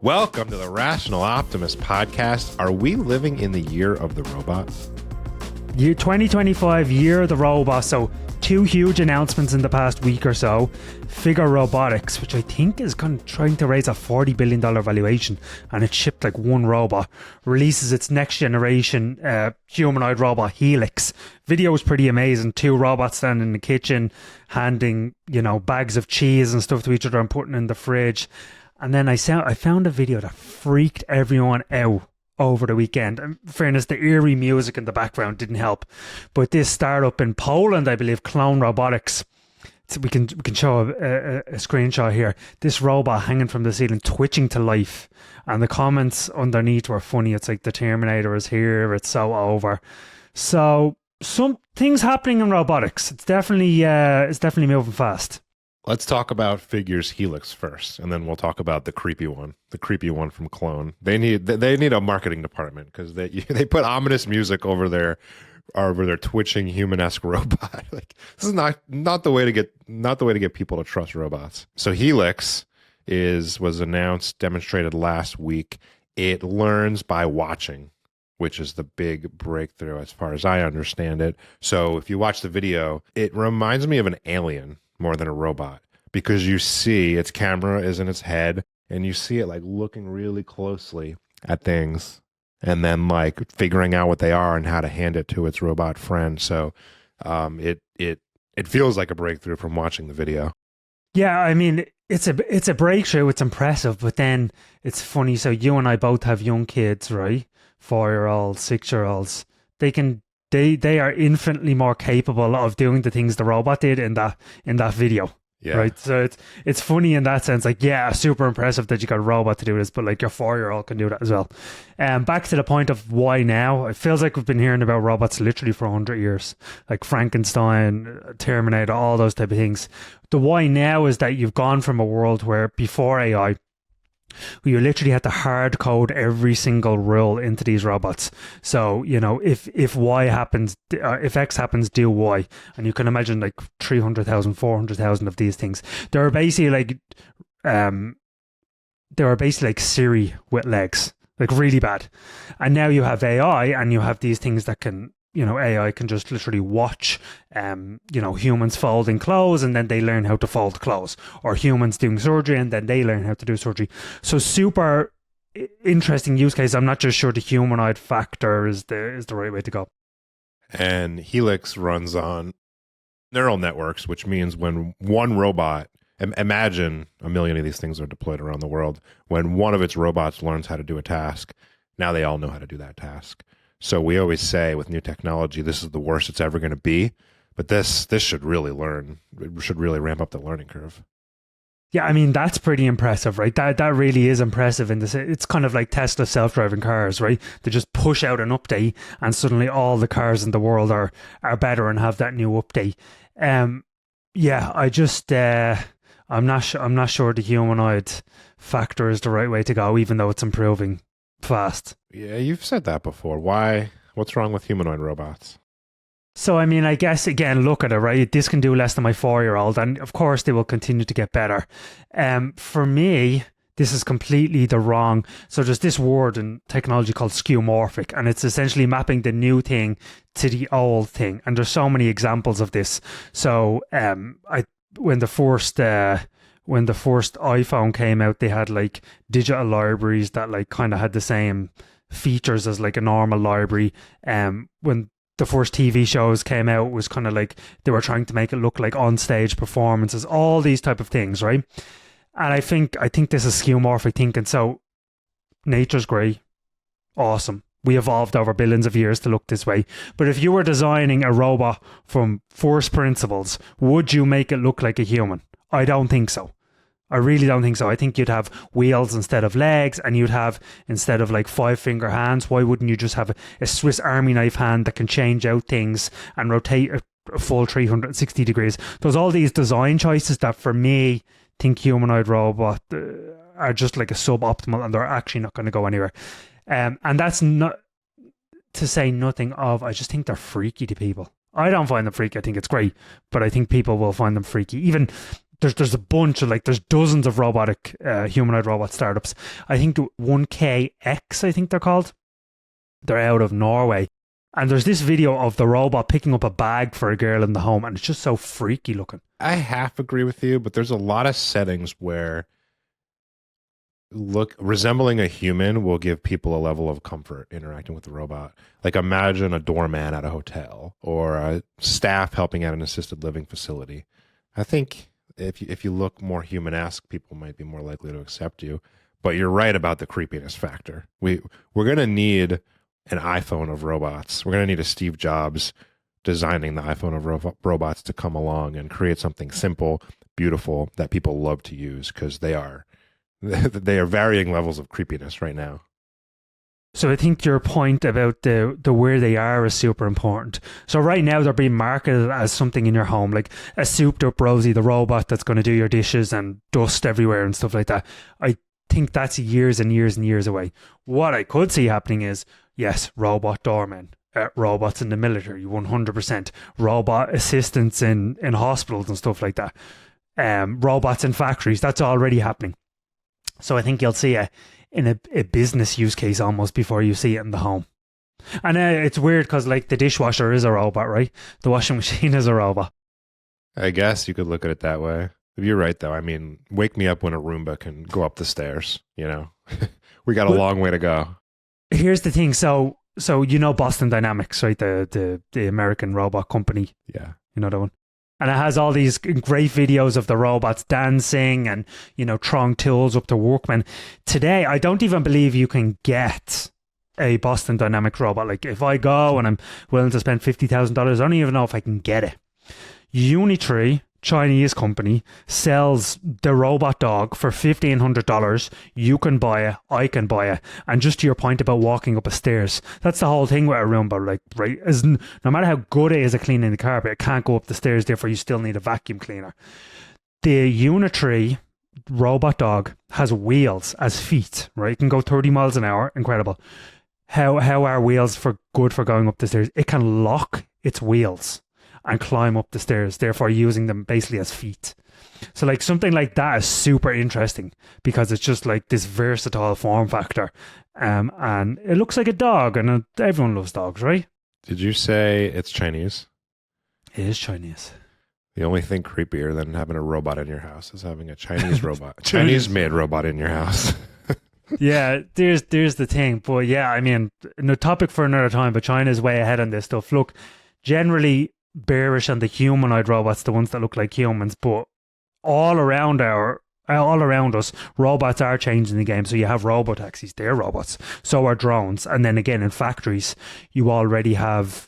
Welcome to the Rational Optimist Podcast. Are we living in the year of the robot? Year 2025, year of the robot. So two huge announcements in the past week or so. Figure Robotics, which I think is trying to raise a $40 billion valuation, and it shipped like one robot, releases its next generation humanoid robot, Helix. Video was pretty amazing. Two robots standing in the kitchen, handing, bags of cheese and stuff to each other and putting in the fridge. And then I found a video that freaked everyone out over the weekend. In fairness, the eerie music in the background didn't help. But this startup in Poland, I believe, Clone Robotics, we can show a screenshot here. This robot hanging from the ceiling, twitching to life. And the comments underneath were funny. It's like, the Terminator is here. It's so over. So some things happening in robotics. It's definitely moving fast. Let's talk about Figure's Helix first, and then we'll talk about the creepy one from Clone. They need a marketing department because they put ominous music over their twitching human-esque robot. Like, this is not the way to get people to trust robots. So Helix was announced, demonstrated last week. It learns by watching, which is the big breakthrough as far as I understand it. So if you watch the video, it reminds me of an alien more than a robot, because you see its camera is in its head and you see it like looking really closely at things and then like figuring out what they are and how to hand it to its robot friend. So it feels like a breakthrough from watching the video. Yeah, I mean, it's a breakthrough. It's impressive, but then it's funny. So you and I both have young kids, right? 4-year-olds, 6-year-olds. They are infinitely more capable of doing the things the robot did in that video. Yeah. Right. So it's funny in that sense. Like, yeah, super impressive that you got a robot to do this, but like your 4-year-old can do that as well. Back to the point of why now. It feels like we've been hearing about robots literally for 100 years, like Frankenstein, Terminator, all those type of things. The why now is that you've gone from a world where before AI, you literally had to hard code every single rule into these robots. So, if Y happens, if X happens, do Y. And you can imagine like 300,000, 400,000 of these things. They were basically like Siri with legs, like really bad. And now you have AI, and you have these things that can, AI can just literally watch, humans folding clothes, and then they learn how to fold clothes, or humans doing surgery, and then they learn how to do surgery. So super interesting use case. I'm not just sure the humanoid factor is the right way to go. And Helix runs on neural networks, which means when one robot, imagine a million of these things are deployed around the world, when one of its robots learns how to do a task, now they all know how to do that task. So we always say with new technology, this is the worst it's ever going to be. But this should really ramp up the learning curve. Yeah, I mean, that's pretty impressive, right? That really is impressive. In this, it's kind of like Tesla self-driving cars, right? They just push out an update, and suddenly all the cars in the world are better and have that new update. Yeah, I'm not sure the humanoid factor is the right way to go, even though it's improving fast. Yeah, you've said that before. Why? What's wrong with humanoid robots? So, I mean, I guess, again, look at it, right? This can do less than my 4-year-old, and of course they will continue to get better. For me, this is completely the wrong. So there's this word in technology called skeuomorphic, and it's essentially mapping the new thing to the old thing. And there's so many examples of this. So when the first iPhone came out, they had like digital libraries that like kind of had the same features as like a normal library. When the first TV shows came out, it was kind of like they were trying to make it look like on-stage performances, all these type of things, right? And I think this is skeuomorphic thinking. So nature's great, awesome. We evolved over billions of years to look this way. But if you were designing a robot from first principles, would you make it look like a human? I don't think so. I really don't think so. I think you'd have wheels instead of legs, and you'd have, instead of like 5-finger hands, why wouldn't you just have a Swiss Army knife hand that can change out things and rotate a full 360 degrees? There's all these design choices that, for me, think humanoid robot are just like a suboptimal, and they're actually not going to go anywhere. And that's not to say nothing of, I just think they're freaky to people. I don't find them freaky. I think it's great, but I think people will find them freaky. Even there's a bunch of there's dozens of robotic humanoid robot startups. I think 1KX, I think they're called. They're out of Norway. And there's this video of the robot picking up a bag for a girl in the home, and it's just so freaky looking. I half agree with you, but there's a lot of settings where resembling a human will give people a level of comfort interacting with the robot. Like imagine a doorman at a hotel or a staff helping at an assisted living facility. I think if you look more human-esque, people might be more likely to accept you. But you're right about the creepiness factor. We're going to need an iPhone of robots. We're going to need a Steve Jobs designing the iPhone of robots to come along and create something simple, beautiful that people love to use, because they are varying levels of creepiness right now. So I think your point about the where they are is super important. So right now they're being marketed as something in your home, like a souped up Rosie, the robot that's going to do your dishes and dust everywhere and stuff like that. I think that's years and years and years away. What I could see happening is, yes, robot doormen, robots in the military, 100%, robot assistants in hospitals and stuff like that, robots in factories. That's already happening. So I think you'll see in a business use case almost before you see it in the home. And it's weird because the dishwasher is a robot, right? The washing machine is a robot. I guess you could look at it that way. You're right, though. I mean, wake me up when a Roomba can go up the stairs, We got a long way to go. Here's the thing. So Boston Dynamics, right? The American robot company. Yeah. You know that one? And it has all these great videos of the robots dancing and, throwing tools up to workmen. Today, I don't even believe you can get a Boston Dynamics robot. Like, if I go and I'm willing to spend $50,000, I don't even know if I can get it. Unitree, Chinese company, sells the robot dog for $1,500. You can buy it, I can buy it. And just to your point about walking up a stairs, that's the whole thing with a Roomba, right? No matter how good it is at cleaning the carpet, it can't go up the stairs, therefore you still need a vacuum cleaner. The Unitree robot dog has wheels as feet, right? It can go 30 miles an hour, incredible. How are wheels good for going up the stairs? It can lock its wheels and climb up the stairs, therefore using them basically as feet. So something like that is super interesting because it's just this versatile form factor. And it looks like a dog, and everyone loves dogs, right? Did you say it's Chinese? It is Chinese. The only thing creepier than having a robot in your house is having a Chinese robot, Chinese-made robot in your house. Yeah, there's the thing. But yeah, I mean, no topic for another time, but China's way ahead on this stuff. Look, generally bearish on the humanoid robots, the ones that look like humans, but all around us, robots are changing the game. So you have robotaxis, they're robots. So are drones. And then again, in factories, you already have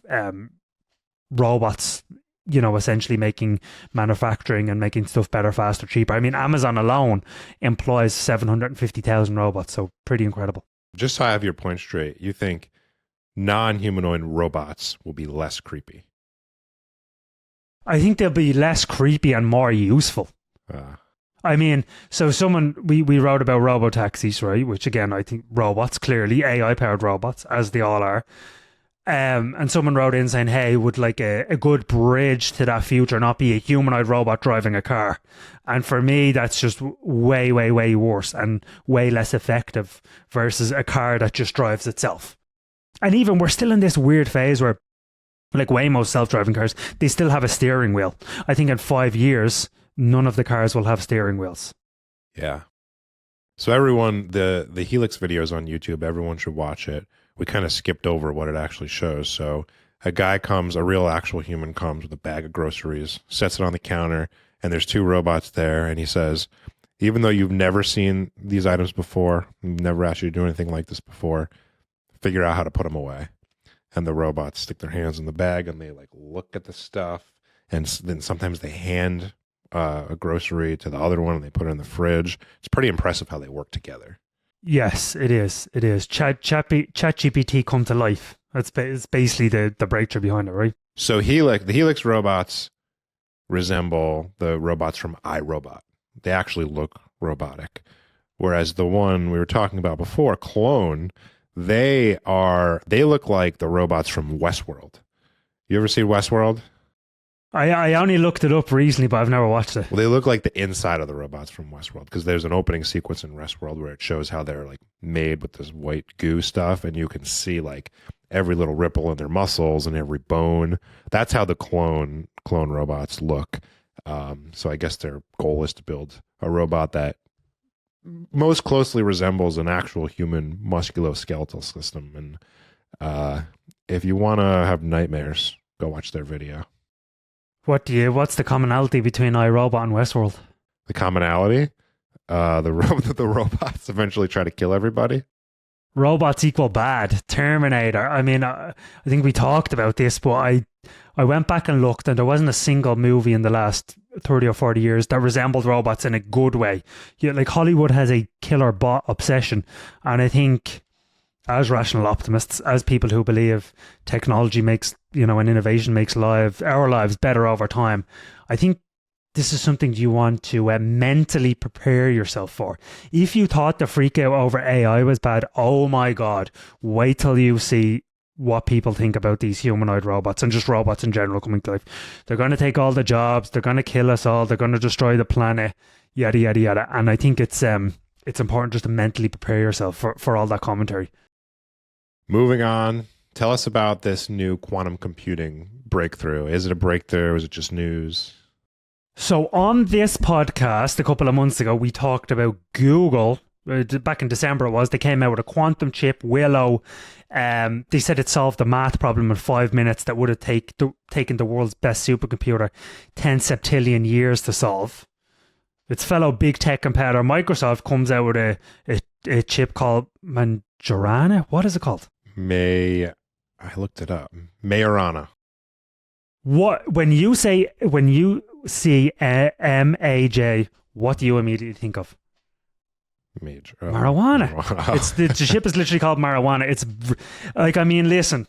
robots, essentially making manufacturing and making stuff better, faster, cheaper. I mean, Amazon alone employs 750,000 robots. So pretty incredible. Just so I have your point straight, you think non-humanoid robots will be less creepy? I think they'll be less creepy and more useful. I mean, so we wrote about robotaxis, right? Which again, I think robots, clearly AI-powered robots, as they all are. And someone wrote in saying, hey, would a good bridge to that future not be a humanoid robot driving a car? And for me, that's just way, way, way worse and way less effective versus a car that just drives itself. And even we're still in this weird phase where Waymo's self-driving cars, they still have a steering wheel. I think in 5 years, none of the cars will have steering wheels. Yeah. So everyone, the Helix videos on YouTube, everyone should watch it. We kind of skipped over what it actually shows. So a real actual human comes with a bag of groceries, sets it on the counter, and there's two robots there. And he says, even though you've never seen these items before, we've never asked you to do anything like this before, figure out how to put them away. And the robots stick their hands in the bag and they look at the stuff. And then sometimes they hand a grocery to the other one and they put it in the fridge. It's pretty impressive how they work together. Yes, it is. It is. ChatGPT come to life. It's basically the breakthrough behind it, right? So the Helix robots resemble the robots from iRobot. They actually look robotic. Whereas the one we were talking about before, Clone, they look like the robots from Westworld. You ever seen Westworld? I only looked it up recently, but I've never watched it. Well, they look like the inside of the robots from Westworld, because there's an opening sequence in Westworld where it shows how they're like made with this white goo stuff, and you can see like every little ripple in their muscles and every bone. That's how the clone robots look. So I guess their goal is to build a robot that most closely resembles an actual human musculoskeletal system. And if you want to have nightmares, go watch their video. What's the commonality between iRobot and Westworld? The commonality, the robots eventually try to kill everybody. Robots equal bad. Terminator. I mean, I think we talked about this, but I went back and looked, and there wasn't a single movie in the last 30 or 40 years that resembled robots in a good way. Like Hollywood has a killer bot obsession, and I think as rational optimists, as people who believe technology makes, and innovation makes our lives better over time, I think this is something you want to mentally prepare yourself for. If you thought the freak out over AI was bad, oh my God, wait till you see what people think about these humanoid robots and just robots in general coming to life. They're going to take all the jobs. They're going to kill us all. They're going to destroy the planet, yada, yada, yada. And I think it's important just to mentally prepare yourself for all that commentary. Moving on, tell us about this new quantum computing breakthrough. Is it a breakthrough? Is it just news? So on this podcast a couple of months ago, we talked about Google. Back in December it was. They came out with a quantum chip, Willow. They said it solved the math problem in 5 minutes that would have taken the world's best supercomputer 10 septillion years to solve. Its fellow big tech competitor Microsoft comes out with a chip called Majorana. What is it called? I looked it up. Majorana. When you see MAJ, what do you immediately think of? Marijuana. It's the chip is literally called marijuana. It's like, I mean, listen,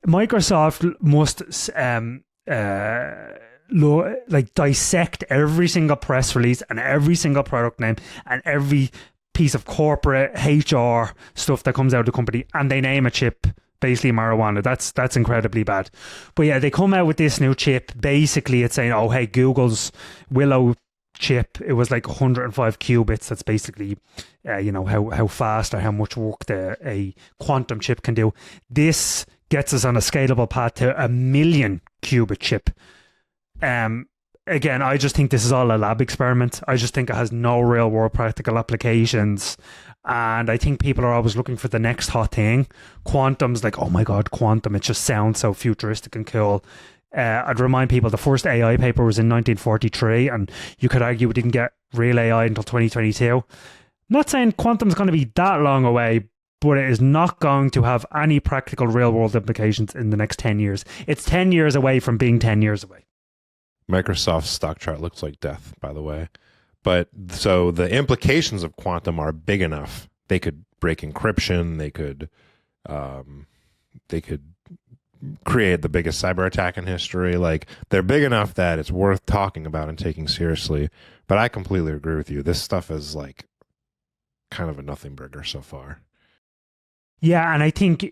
Microsoft must dissect every single press release and every single product name and every piece of corporate HR stuff that comes out of the company, and they name a chip basically marijuana. That's incredibly bad. But yeah, they come out with this new chip. Basically, it's saying, oh, hey, Google's Willow chip, it was like 105 qubits. That's basically how fast or how much work a quantum chip can do. This gets us on a scalable path to 1,000,000 qubit chip. Again, I just think this is all a lab experiment. I just think it has no real world practical applications. And I think people are always looking for the next hot thing. Quantum's like, oh my God, quantum. It just sounds so futuristic and cool. I'd remind people the first AI paper was in 1943, and you could argue we didn't get real AI until 2022. Not saying quantum's going to be that long away, but it is not going to have any practical real world implications in the next 10 years. It's 10 years away from being 10 years away. Microsoft's stock chart looks like death, by the way. But so the implications of quantum are big enough. They could break encryption. They could create the biggest cyber attack in history. Like, they're big enough that it's worth talking about and taking seriously. But I completely agree with you. This stuff is like kind of a nothing burger so far. Yeah, and I think,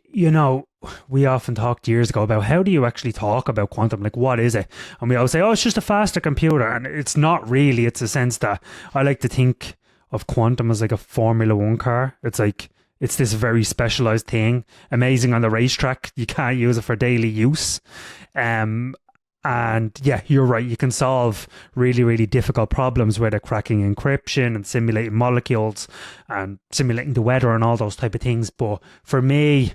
we often talked years ago about how do you actually talk about quantum? Like, what is it? And we always say, oh, it's just a faster computer. And it's not really. It's a sense that I like to think of quantum as like a Formula One car. It's like, it's this very specialized thing, amazing on the racetrack. You can't use it for daily use. And yeah, you're right. You can solve really, really difficult problems with it, cracking encryption and simulating molecules and simulating the weather and all those type of things. But for me,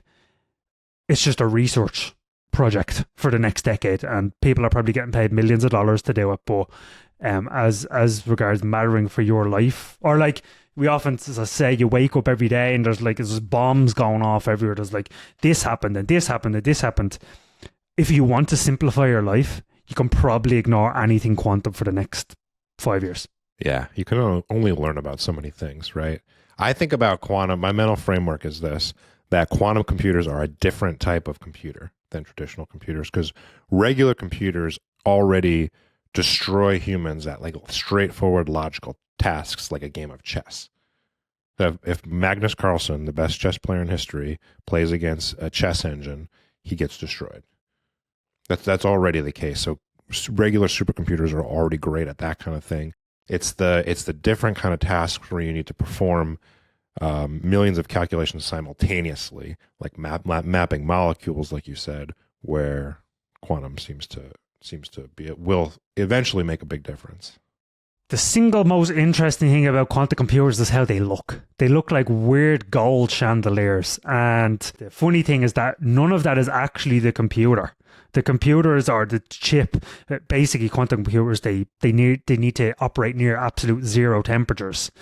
it's just a research project for the next decade, and people are probably getting paid millions of dollars to do it. But as regards mattering for your life, or like we often say, you wake up every day and there's bombs going off everywhere. There's like this happened and this happened and this happened. If you want to simplify your life, you can probably ignore anything quantum for the next 5 years. Yeah, you can only learn about so many things, right? I think about quantum, my mental framework is this, that quantum computers are a different type of computer than traditional computers, because regular computers already destroy humans at like straightforward logical tasks like a game of chess. If Magnus Carlsen, the best chess player in history, plays against a chess engine, he gets destroyed. That's already the case. So regular supercomputers are already great at that kind of thing. It's the different kind of tasks where you need to perform millions of calculations simultaneously, like mapping molecules, like you said, where quantum seems to be, it will eventually make a big difference. The single most interesting thing about quantum computers is how they look. They look like weird gold chandeliers. And the funny thing is that none of that is actually the computer. The computers or the chip, basically quantum computers, they need to operate near absolute zero temperatures.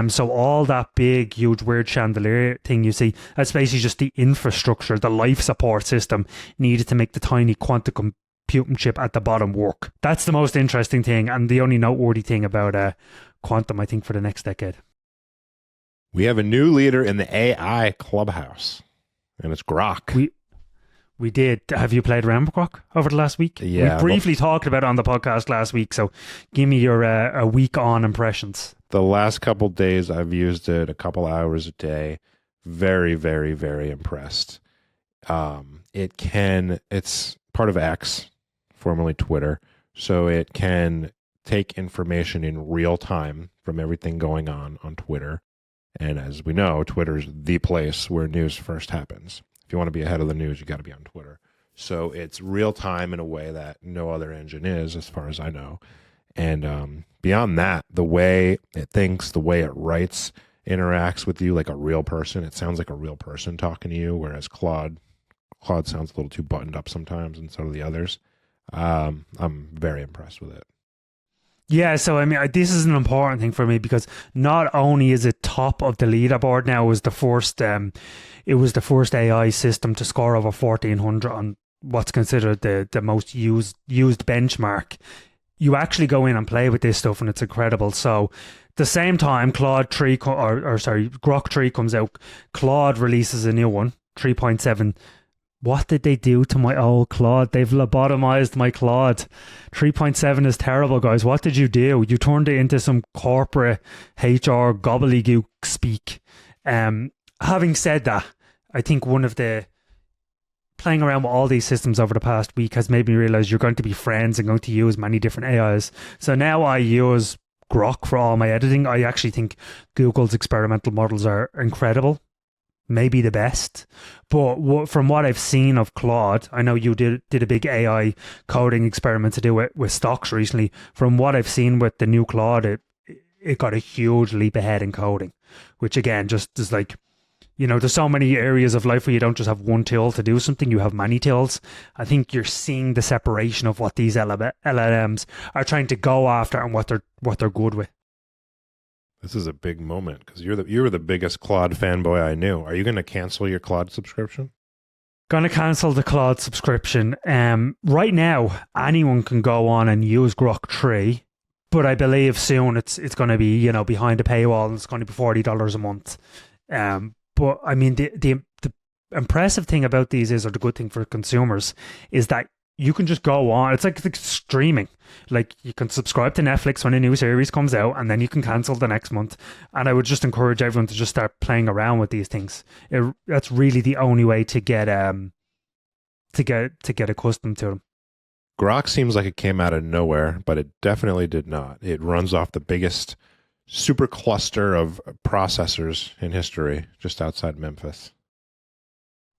So all that big, huge, weird chandelier thing you see, that's basically just the infrastructure, the life support system needed to make the tiny quantum computing chip at the bottom work. That's the most interesting thing and the only noteworthy thing about quantum, I think, for the next decade. We have a new leader in the AI clubhouse, and it's Grok. We did. Have you played around with Grok over the last week? Yeah. We briefly talked about it on the podcast last week, so give me your a week on impressions. The last couple days I've used it a couple hours a day. Very, very, very impressed. It's part of X, formerly Twitter, so it can take information in real time from everything going on Twitter. And as we know, Twitter's the place where news first happens. If you want to be ahead of the news, you got to be on Twitter. So it's real time in a way that no other engine is, as far as I know. And beyond that, the way it thinks, the way it writes, interacts with you like a real person. It sounds like a real person talking to you, whereas Claude sounds a little too buttoned up sometimes, and so do the others. I'm very impressed with it. Yeah, so I mean, this is an important thing for me because not only is it top of the leaderboard now, it was the first AI system to score over 1400 on what's considered the most used benchmark. You actually go in and play with this stuff, and it's incredible. So, the same time Grok 3 comes out, Claude releases a new one, 3.7. What did they do to my old Claude? They've lobotomized my Claude. 3.7 is terrible, guys. What did you do? You turned it into some corporate HR gobbledygook speak. Having said that, I think one of the playing around with all these systems over the past week has made me realize you're going to be friends and going to use many different AIs. So now I use Grok for all my editing. I actually think Google's experimental models are incredible. Maybe the best, but from what I've seen of Claude, I know you did a big AI coding experiment to do it with stocks recently. From what I've seen with the new Claude, it got a huge leap ahead in coding, which again just is like, you know, there's so many areas of life where you don't just have one tool to do something, you have many tools. I think you're seeing the separation of what these LLMs are trying to go after and what they're good with. This is a big moment because you were the biggest Claude fanboy I knew. Are you going to cancel your Claude subscription? Going to cancel the Claude subscription. Right now, anyone can go on and use Grok 3, but I believe soon it's going to be, you know, behind a paywall and it's going to be $40 a month. But I mean, the impressive thing about these is, or the good thing for consumers, is that you can just go on. It's like streaming. Like you can subscribe to Netflix when a new series comes out, and then you can cancel the next month. And I would just encourage everyone to just start playing around with these things. That's really the only way to get accustomed to them. Grok seems like it came out of nowhere, but it definitely did not. It runs off the biggest super cluster of processors in history, just outside Memphis.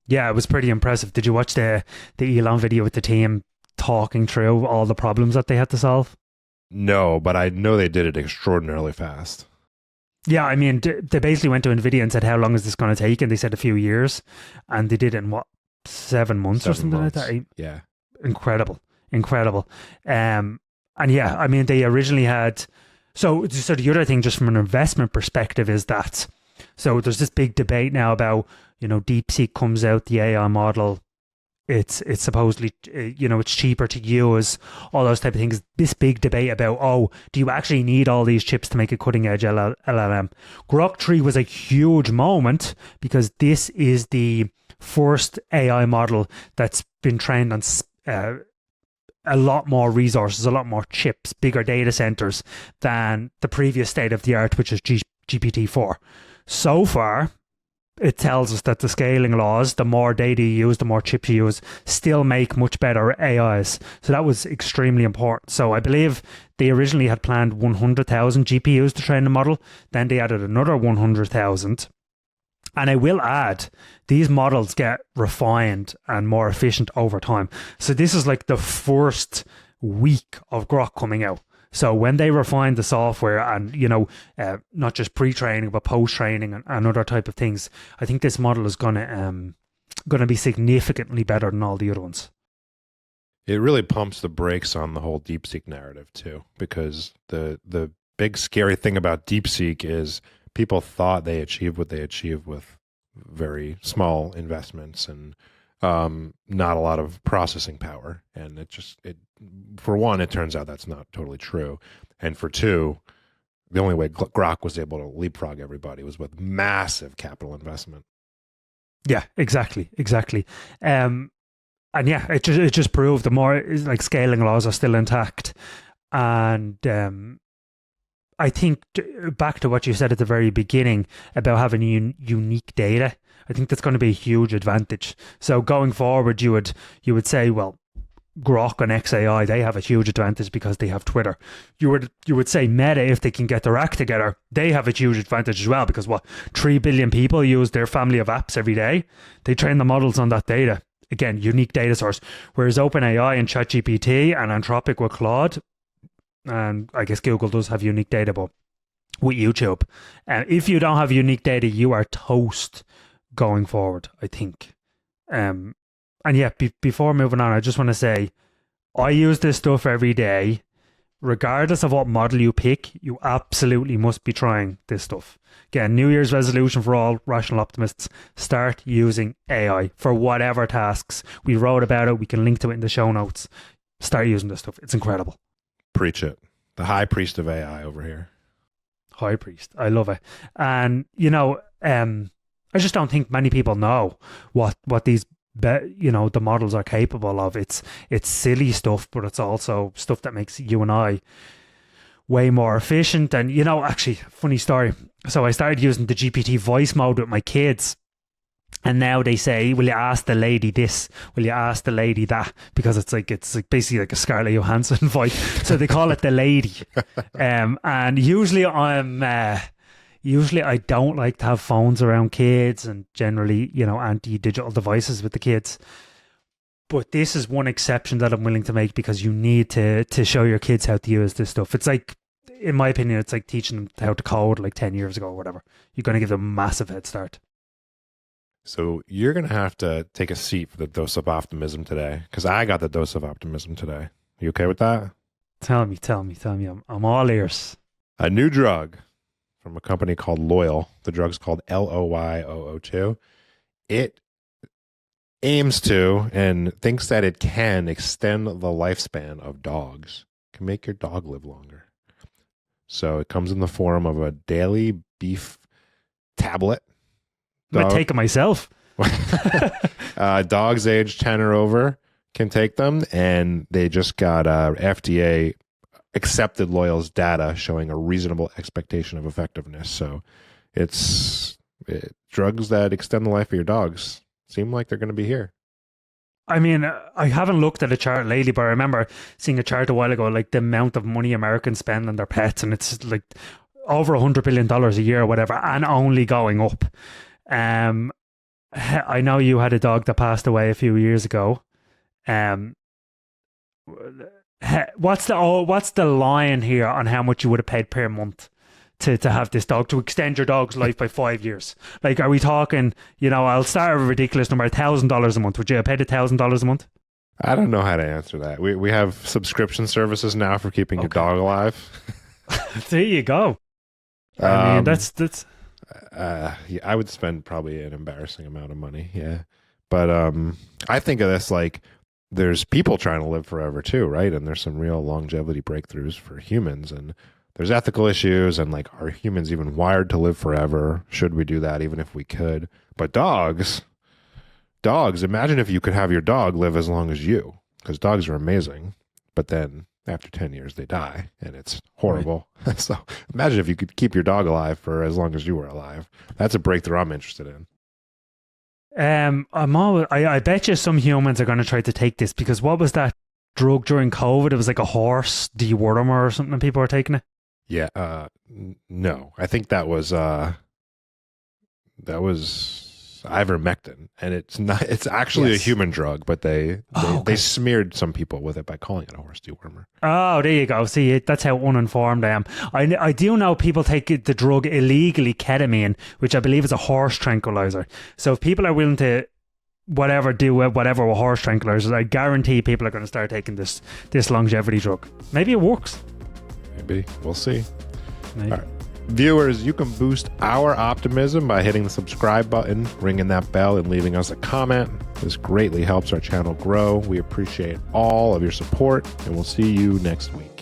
Yeah, it was pretty impressive. Did you watch the Elon video with the team talking through all the problems that they had to solve? No, but I know they did it extraordinarily fast. Yeah, I mean, they basically went to NVIDIA and said, how long is this going to take? And they said a few years. And they did it in, 7 months or something like that? Yeah. Incredible. And yeah, I mean, they originally had... So the other thing, just from an investment perspective, is that... So there's this big debate now about, you know, DeepSeek comes out, the AI model, it's supposedly, you know, it's cheaper to use, all those type of things. This big debate about, do you actually need all these chips to make a cutting edge LLM? Grok 3 was a huge moment because this is the first AI model that's been trained on a lot more resources, a lot more chips, bigger data centers than the previous state of the art, which is GPT-4. So far, it tells us that the scaling laws, the more data you use, the more chips you use, still make much better AIs. So that was extremely important. So I believe they originally had planned 100,000 GPUs to train the model. Then they added another 100,000. And I will add, these models get refined and more efficient over time. So this is like the first week of Grok coming out. So when they refine the software and, not just pre-training, but post-training and other type of things, I think this model is going to be significantly better than all the other ones. It really pumps the brakes on the whole DeepSeek narrative too, because the big scary thing about DeepSeek is people thought they achieved what they achieved with very small investments and not a lot of processing power. And for one, it turns out that's not totally true. And for two, the only way Grok was able to leapfrog everybody was with massive capital investment. Yeah, exactly. And yeah, it just proved the more like scaling laws are still intact. And I think back to what you said at the very beginning about having unique data, I think that's going to be a huge advantage. So going forward, you would say, well, Grok and XAI, they have a huge advantage because they have Twitter. You would say Meta, if they can get their act together, they have a huge advantage as well because 3 billion people use their family of apps every day. They train the models on that data. Again, unique data source. Whereas OpenAI and ChatGPT and Anthropic with Claude, and I guess Google does have unique data, but with YouTube, if you don't have unique data, you are toast going forward, I think. And yeah, before moving on, I just want to say, I use this stuff every day. Regardless of what model you pick, you absolutely must be trying this stuff. Again, New Year's resolution for all rational optimists, start using AI for whatever tasks. We wrote about it. We can link to it in the show notes. Start using this stuff. It's incredible. Preach it. The high priest of AI over here. High priest. I love it. And, I just don't think many people know what these the models are capable of. It's silly stuff, but it's also stuff that makes you and I way more efficient. And actually, funny story, so I started using the GPT voice mode with my kids, and now they say, will you ask the lady this, will you ask the lady that, because it's like basically like a Scarlett Johansson voice, so they call it the lady. And usually I don't like to have phones around kids and generally, anti-digital devices with the kids. But this is one exception that I'm willing to make because you need to show your kids how to use this stuff. It's like, in my opinion, it's like teaching them how to code like 10 years ago or whatever. You're going to give them a massive head start. So you're going to have to take a seat for the dose of optimism today, because I got the dose of optimism today. You okay with that? Tell me. I'm all ears. A new drug from a company called Loyal. The drug's called LOY002. It aims to and thinks that it can extend the lifespan of dogs. It can make your dog live longer. So it comes in the form of a daily beef tablet. I'm going to take it myself. Dogs aged 10 or over can take them, and they just got FDA accepted Loyal's data showing a reasonable expectation of effectiveness. So drugs that extend the life of your dogs seem like they're going to be here. I mean, I haven't looked at a chart lately, but I remember seeing a chart a while ago, like the amount of money Americans spend on their pets, and it's like over $100 billion a year or whatever, and only going up. I know you had a dog that passed away a few years ago. What's the line here on how much you would have paid per month to have this dog, to extend your dog's life by 5 years? Like, are we talking, I'll start with a ridiculous number, $1,000 a month. Would you have paid $1,000 a month? I don't know how to answer that. We have subscription services now for keeping your dog alive. There you go. I mean, that's yeah, I would spend probably an embarrassing amount of money. Yeah. But I think of this like there's people trying to live forever too, right? And there's some real longevity breakthroughs for humans, and there's ethical issues, and like, are humans even wired to live forever? Should we do that even if we could? But dogs, imagine if you could have your dog live as long as you, because dogs are amazing, but then after 10 years they die and it's horrible. Right. So imagine if you could keep your dog alive for as long as you were alive. That's a breakthrough I'm interested in. I bet you some humans are going to try to take this, because what was that drug during COVID? It was like a horse dewormer or something, and people were taking it. Yeah. No, I think that was ivermectin, and it's not. It's actually a human drug, but they smeared some people with it by calling it a horse dewormer. Oh, there you go. See, that's how uninformed I am. I do know people take the drug illegally, ketamine, which I believe is a horse tranquilizer. So if people are willing to do whatever with horse tranquilizers, I guarantee people are going to start taking this longevity drug. Maybe it works. Maybe. We'll see. Maybe. All right. Viewers, you can boost our optimism by hitting the subscribe button, ringing that bell, and leaving us a comment. This greatly helps our channel grow. We appreciate all of your support, and we'll see you next week.